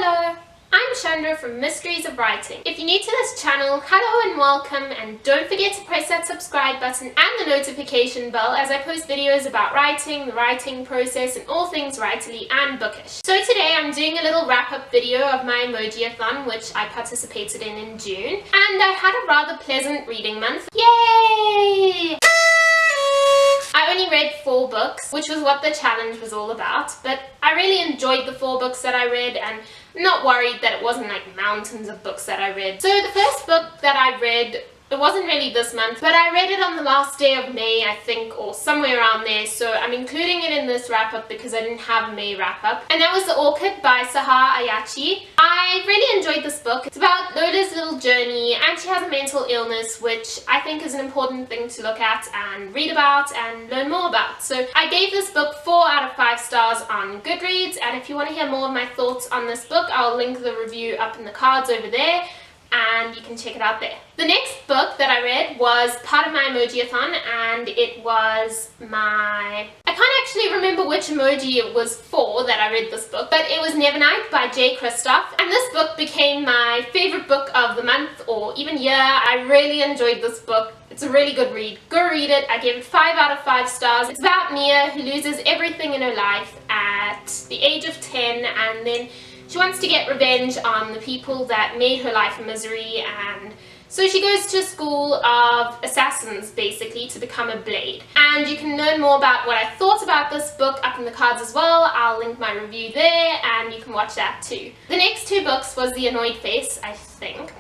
Hello, I'm Chandra from Mysteries of Writing. If you're new to this channel, hello and welcome, and don't forget to press that subscribe button and the notification bell as I post videos about writing, the writing process, and all things writerly and bookish. So today I'm doing a little wrap-up video of my Emojiathon, which I participated in June, and I had a rather pleasant reading month. Yay! I only read 4 books, which was what the challenge was all about, but I really enjoyed the 4 books that I read, and I'm not worried that it wasn't like mountains of books that I read. So the first book that I read, it wasn't really this month, but I read it on the last day of May, I think, or somewhere around there, so I'm including it in this wrap-up because I didn't have a May wrap-up. And that was The Orchid by Sahar Ayachi. I really enjoyed this book. It's about Lola's little journey, and she has a mental illness, which I think is an important thing to look at and read about and learn more about. So I gave this book 4 out of 5 stars on Goodreads, and if you want to hear more of my thoughts on this book, I'll link the review up in the cards over there, and you can check it out there. The next book that I read was part of my Emojiathon, and it was I can't actually remember which emoji it was for that I read this book, but it was Nevernight by J. Kristoff, and this book became my favorite book of the month or even year. I really enjoyed this book. It's a really good read. Go read it. I gave it 5 out of 5 stars. It's about Mia, who loses everything in her life at the age of 10, and then she wants to get revenge on the people that made her life a misery, and so she goes to a school of assassins, basically, to become a blade. And you can learn more about what I thought about this book up in the cards as well. I'll link my review there, and you can watch that too. The next 2 books was The Annoyed Face, I think.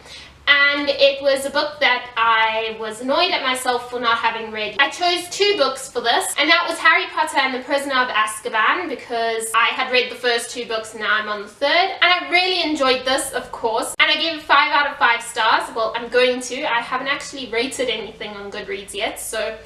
And it was a book that I was annoyed at myself for not having read. I chose 2 books for this, and that was Harry Potter and the Prisoner of Azkaban, because I had read the first 2 books and now I'm on the 3rd. And I really enjoyed this, of course, and I gave it 5 out of 5 stars. Well, I'm going to. I haven't actually rated anything on Goodreads yet, so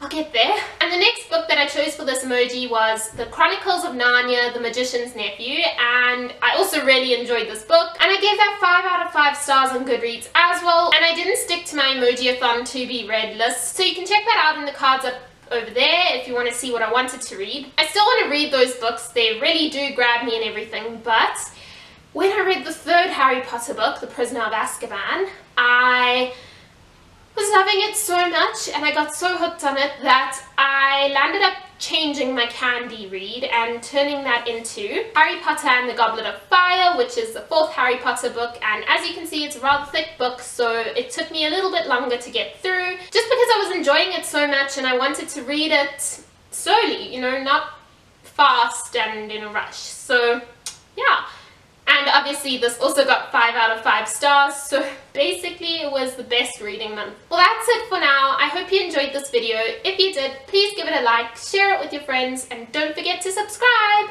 I'll get there. And the next book that I chose for this emoji was The Chronicles of Narnia, The Magician's Nephew, and I also really enjoyed this book, and I gave that 5 out of 5 stars on Goodreads as well, and I didn't stick to my Emojiathon to be read list, so you can check that out in the cards up over there if you want to see what I wanted to read. I still want to read those books. They really do grab me and everything, but when I read the 3rd Harry Potter book, The Prisoner of Azkaban, I was loving it so much, and I got so hooked on it that I landed up changing my candy read and turning that into Harry Potter and the Goblet of Fire, which is the 4th Harry Potter book, and as you can see, it's a rather thick book, so it took me a little bit longer to get through, just because I was enjoying it so much and I wanted to read it slowly, you know, not fast and in a rush. So yeah. And obviously this also got 5 out of 5 stars, so basically it was the best reading month. Well, that's it for now. I hope you enjoyed this video. If you did, please give it a like, share it with your friends, and don't forget to subscribe!